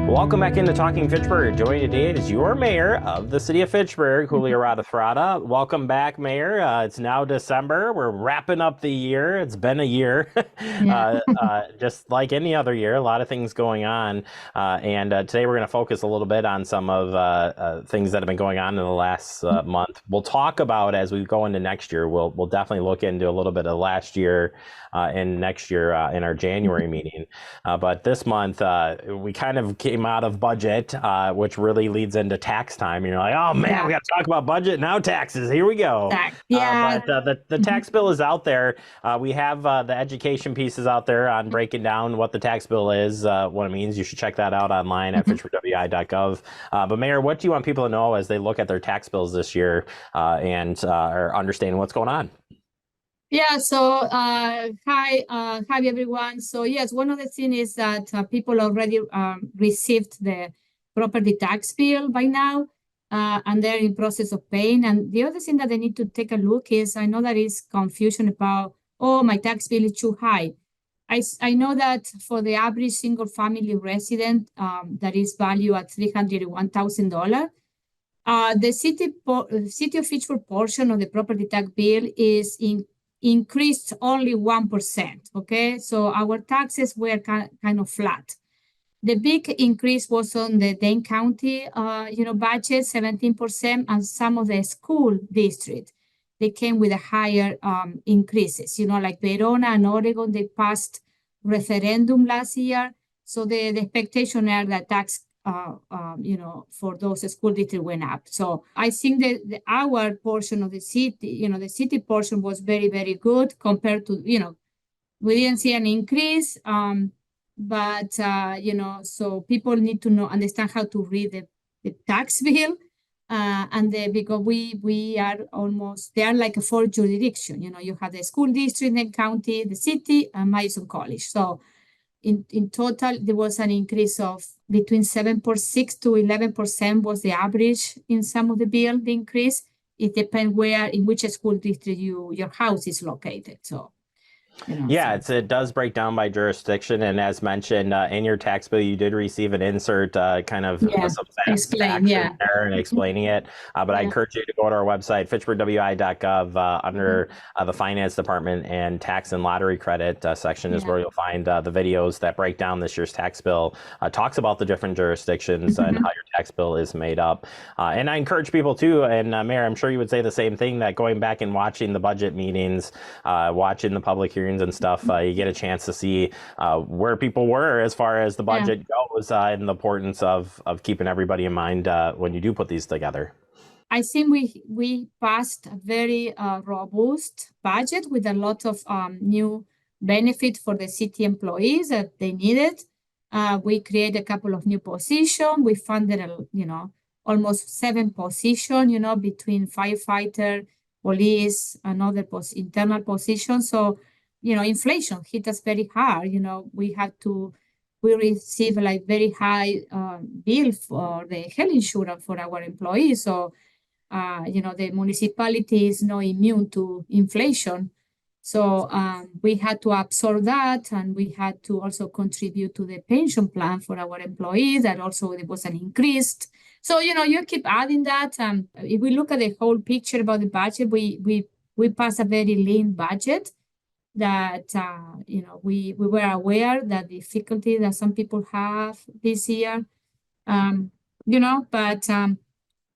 Welcome back into Talking Fitchburg. Joining today is your mayor of the city of Fitchburg, Julio Radafrada. Welcome back, Mayor. It's now December. We're wrapping up the year. It's been a year, Yeah. just like any other year. A lot of things going on, and today we're going to focus a little bit on some of things that have been going on in the last month. We'll talk about as we go into next year. We'll definitely look into a little bit of last year and next year in our January meeting. But this month, we kind of came out of budget, which really leads into tax time. And you're like, oh man, Yeah. we got to talk about budget now, taxes. Here we go. Yeah. But the Mhm. tax bill is out there. We have the education pieces out there on breaking down what the tax bill is, what it means. You should check that out online at Mhm. fitchburgwi.gov. But Mayor, what do you want people to know as they look at their tax bills this year and are understanding what's going on? Yeah. So, hi everyone. So yes, one of the things is that people already received the property tax bill by now, and they're in process of paying. And the other thing that they need to take a look is, I know there is confusion about, oh, my tax bill is too high. I know that for the average single family resident, that is valued at $301,000. The city of Fitchburg portion of the property tax bill is increased only 1%. Okay, so our taxes were kind of flat. The big increase was on the Dane County, budget, 17%, and some of the school districts. They came with a higher increases. Like Verona and Oregon, they passed referendum last year, so the expectation are that tax for those school districts went up. So I think that our portion of the city, the city portion was very, very good compared to, we didn't see an increase. But so people need to understand how to read the tax bill. Because we are almost, they are like a four jurisdiction. You have the school district, the county, the city, and Madison College. So in total, there was an increase of between 7.6 to 11% was the average in some of the bill, the increase. It depends in which school district your house is located. So, Yeah, so it does break down by jurisdiction, and as mentioned in your tax bill, you did receive an insert, kind of yeah, some explain. facts in Yeah. there and explaining it. But I Yeah. encourage you to go to our website, fitchburgwi.gov, under the finance department and tax and lottery credit section is Yeah. where you'll find the videos that break down this year's tax bill, talks about the different jurisdictions and how your tax bill is made up. And I encourage people too, and Mayor, I'm sure you would say the same thing, that going back and watching the budget meetings, watching the public hearings and stuff, you get a chance to see where people were as far as the Yeah. budget goes, and the importance of keeping everybody in mind when you do put these together. I think we passed a very robust budget with a lot of new benefit for the city employees that they needed. We created a couple of new positions. We funded, almost 7 positions, between firefighter, police, and other internal positions. So, inflation hit us very hard. We receive like very high bill for the health insurance for our employees. So, the municipality is not immune to inflation. So we had to absorb that, and we had to also contribute to the pension plan for our employees. That also there was an increase. So you keep adding that. If we look at the whole picture about the budget, we passed a very lean budget. That we were aware that the difficulty that some people have this year. But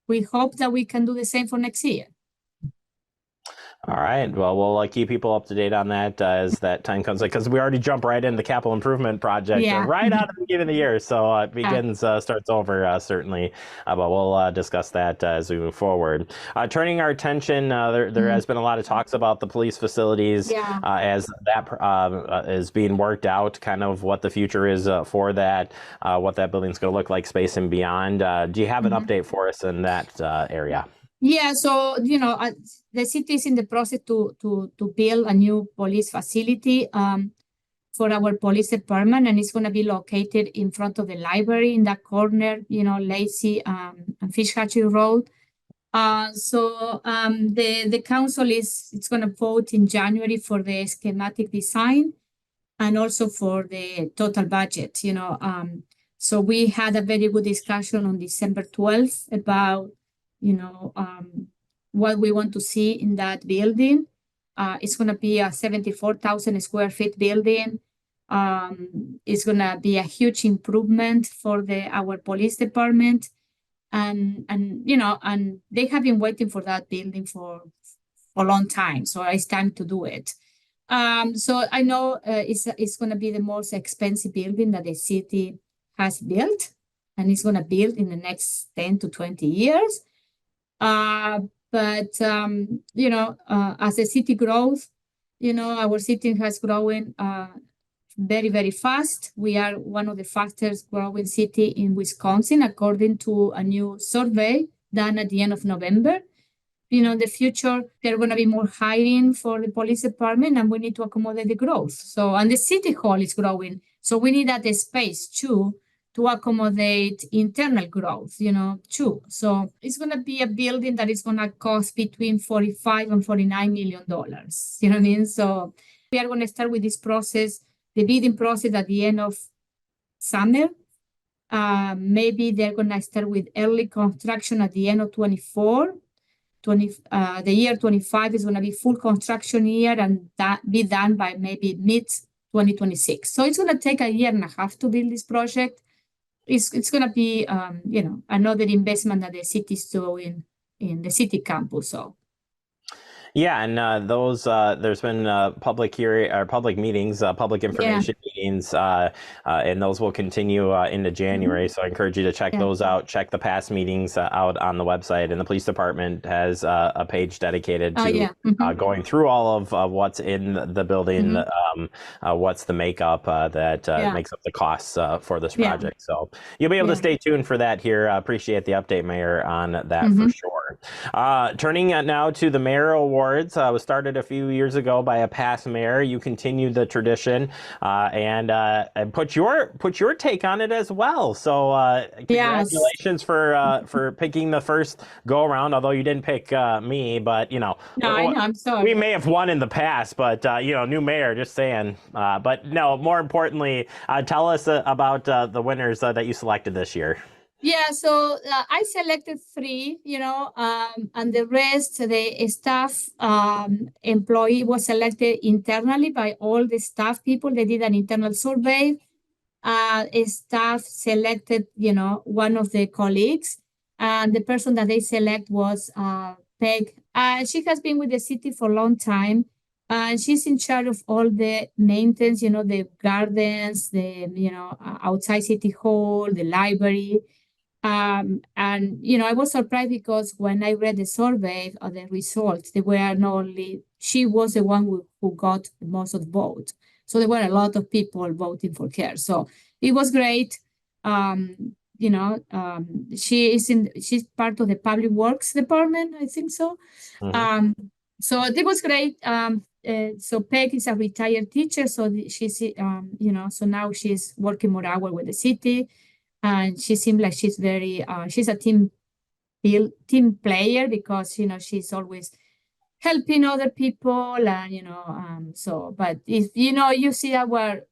we hope that we can do the same for next year. All right. Well, we'll keep people up to date on that as that time comes, because we already jump right into the capital improvement project right out of the beginning of the year. So it begins, starts over, certainly. But we'll discuss that as we move forward. Turning our attention, there has been a lot of talks about the police facilities as that is being worked out, kind of what the future is for that, what that building's going to look like, space and beyond. Do you have an update for us in that area? Yeah, so the city is in the process to build a new police facility for our police department, and it's going to be located in front of the library in that corner, Lacey and Fish Hatchery Road. So the council it's going to vote in January for the schematic design and also for the total budget. So we had a very good discussion on December 12th about, what we want to see in that building. It's going to be a 74,000 square feet building. It's going to be a huge improvement for our police department. And they have been waiting for that building for a long time. So it's time to do it. So I know it's going to be the most expensive building that the city has built, and it's going to build in the next 10 to 20 years. But as the city grows, our city has grown very, very fast. We are one of the fastest growing city in Wisconsin, according to a new survey done at the end of November. In the future, there are going to be more hiring for the police department, and we need to accommodate the growth. So, and the city hall is growing. So we need that space too, to accommodate internal growth, too. So it's going to be a building that is going to cost between $45 and $49 million. You know what I mean? So we are going to start with this process, the bidding process, at the end of summer. Maybe they're going to start with early construction at the end of 24. The year 25 is going to be full construction year, and that be done by maybe mid 2026. So it's going to take a year and a half to build this project. It's going to be, another investment that the city is doing in the city campus. So. Yeah, and there's been public hearing or public meetings, public information meetings, and those will continue into January. So I encourage you to check those out. Check the past meetings out on the website, and the police department has a page dedicated to going through all of what's in the building, what's the makeup that makes up the costs for this project. So you'll be able to stay tuned for that here. Appreciate the update, Mayor, on that for sure. Turning now to the Mayoral Awards. Was started a few years ago by a past mayor. You continued the tradition and put your take on it as well. So congratulations for picking the first go around. Although you didn't pick me, but I know, I'm sorry. We may have won in the past, but new mayor. Just saying. But no, more importantly, tell us about the winners that you selected this year. Yeah, so I selected 3, and the rest, the staff employee was selected internally by all the staff people. They did an internal survey. Staff selected, one of the colleagues, and the person that they select was Peg. She has been with the city for a long time, and she's in charge of all the maintenance, the gardens, the, outside City Hall, the library. And I was surprised because when I read the survey or the results, they were not only, she was the one who got most of the vote. So there were a lot of people voting for her. So it was great. She's part of the Public Works Department, I think so. So it was great. So Peg is a retired teacher. So she's, so now she's working more hours with the city. And she seems like she's very, she's a team player because, she's always helping other people and, but if, you see our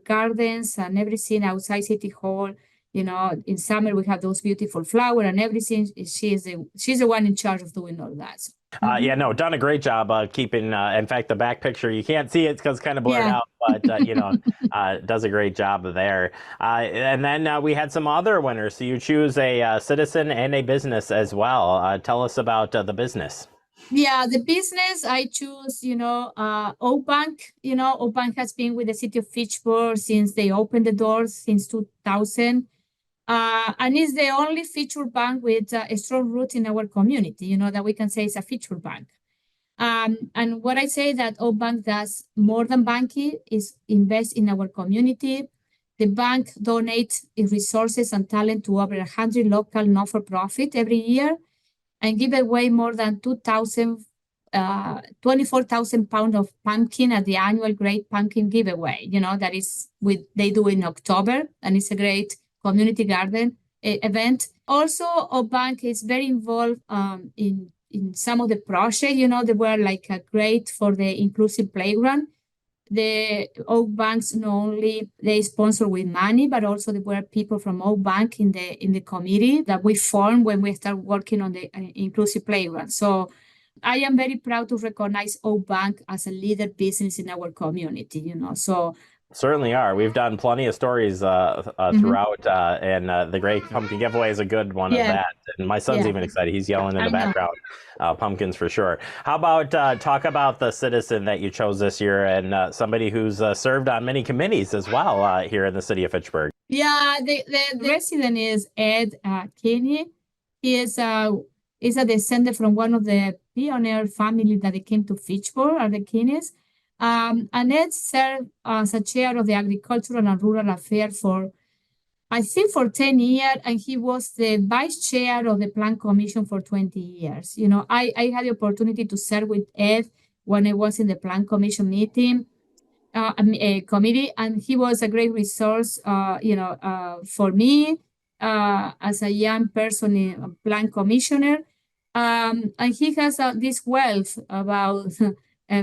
gardens and everything outside City Hall, in summer we have those beautiful flowers and everything. She's the one in charge of doing all that. So. Done a great job keeping, in fact, the back picture, you can't see it because it's kind of blurred out, but, does a great job there. And then we had some other winners. So you choose a citizen and a business as well. Tell us about the business. Yeah, the business, I choose, Oak Bank. Oak Bank has been with the city of Fitchburg since they opened the doors since 2000. And it's the only feature bank with a strong root in our community, that we can say is a feature bank. And what I say that Oak Bank does more than banking is invest in our community. The bank donates resources and talent to over 100 local not-for-profit every year and give away more than 24,000 pounds of pumpkin at the annual Great Pumpkin Giveaway. That is they do in October, and it's a great community garden event. Also, our bank is very involved in some of the projects. They were like great for the inclusive playground. the Oak Banks not only they sponsor with money, but also there were people from Oak Bank in the committee that we formed when we start working on the inclusive playground. So I am very proud to recognize Oak Bank as a leader business in our community, So certainly are. We've done plenty of stories throughout, and the Great Pumpkin Giveaway is a good one of that. And my son's even excited. He's yelling in the background, pumpkins for sure. How about talk about the citizen that you chose this year and somebody who's served on many committees as well here in the city of Fitchburg? Yeah, the resident is Ed Kinney. He is a descendant from one of the pioneer family that they came to Fitchburg, are the Kinneys. And Ed served as a chair of the Agricultural and Rural Affairs for 10 years, and he was the vice chair of the Plan Commission for 20 years. I had the opportunity to serve with Ed when I was in the Plan Commission meeting. Committee, and he was a great resource, for me as a young person in Plan Commissioner. And he has this wealth about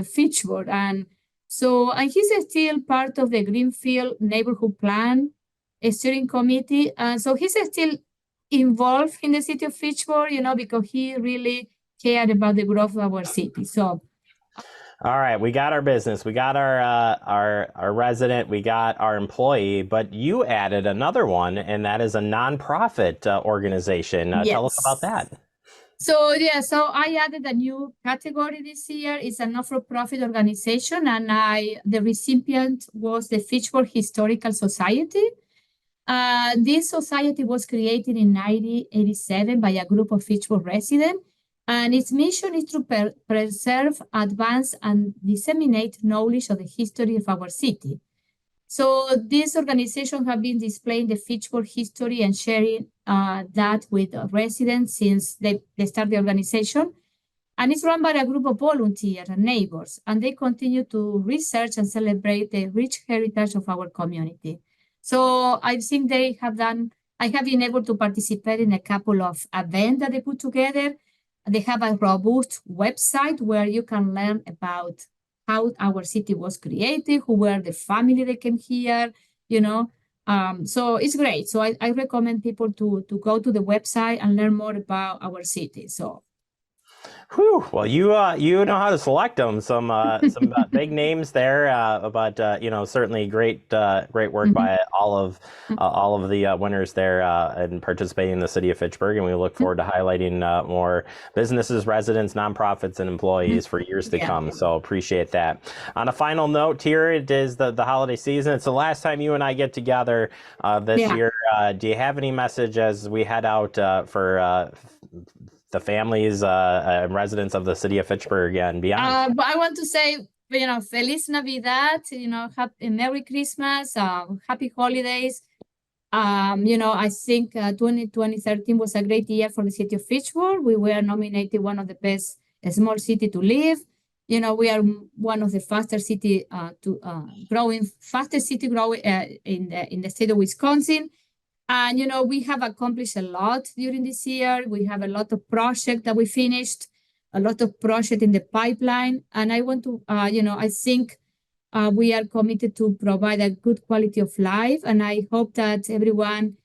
Fitchburg, and he's still part of the Greenfield Neighborhood Plan Steering Committee, and so he's still involved in the city of Fitchburg, because he really cared about the growth of our city. So. All right, we got our business, we got our resident, we got our employee, but you added another one, and that is a nonprofit organization. Yes. Tell us about that. So I added a new category this year. It's a not-for-profit organization, and the recipient was the Fitchburg Historical Society. This society was created in 1987 by a group of Fitchburg residents. And its mission is to preserve, advance, and disseminate knowledge of the history of our city. So this organization has been displaying the Fitchburg history and sharing that with residents since they started the organization. And it's run by a group of volunteers and neighbors, and they continue to research and celebrate the rich heritage of our community. So I think I have been able to participate in a couple of events that they put together. They have a robust website where you can learn about how our city was created, who were the family that came here, So it's great. So I recommend people to go to the website and learn more about our city. So. Whew. Well, you know how to select them. Some big names there, but certainly great work by all of the winners there and participating in the city of Fitchburg, and we look forward to highlighting more businesses, residents, nonprofits, and employees for years to come. So appreciate that. On a final note, here it is the holiday season. It's the last time you and I get together this year. Do you have any message as we head out for the families and residents of the city of Fitchburg and beyond? But I want to say, Feliz Navidad, Merry Christmas, Happy Holidays. I think 2013 was a great year for the city of Fitchburg. We were nominated one of the best small city to live. We are one of the fastest city growing in the state of Wisconsin. And, we have accomplished a lot during this year. We have a lot of projects that we finished, a lot of projects in the pipeline. And I want to, I think we are committed to provide a good quality of life. And I hope that everyone,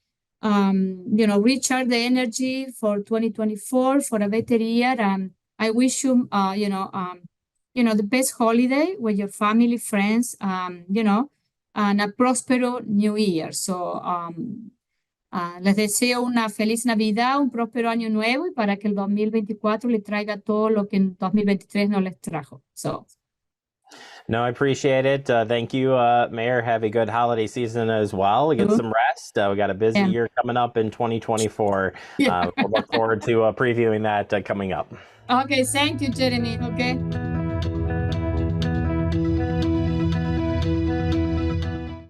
recharge the energy for 2024 for a better year. And I wish you, the best holiday with your family, friends, and a prosperous new year. So, les deseo una feliz Navidad, un próspero año nuevo y para que el 2024 les traiga todo lo que en 2023 no les trajo. No, I appreciate it. Thank you, Mayor. Have a good holiday season as well. Get some rest. We got a busy year coming up in 2024. We'll look forward to previewing that coming up. Okay, thank you, Jeremy. Okay.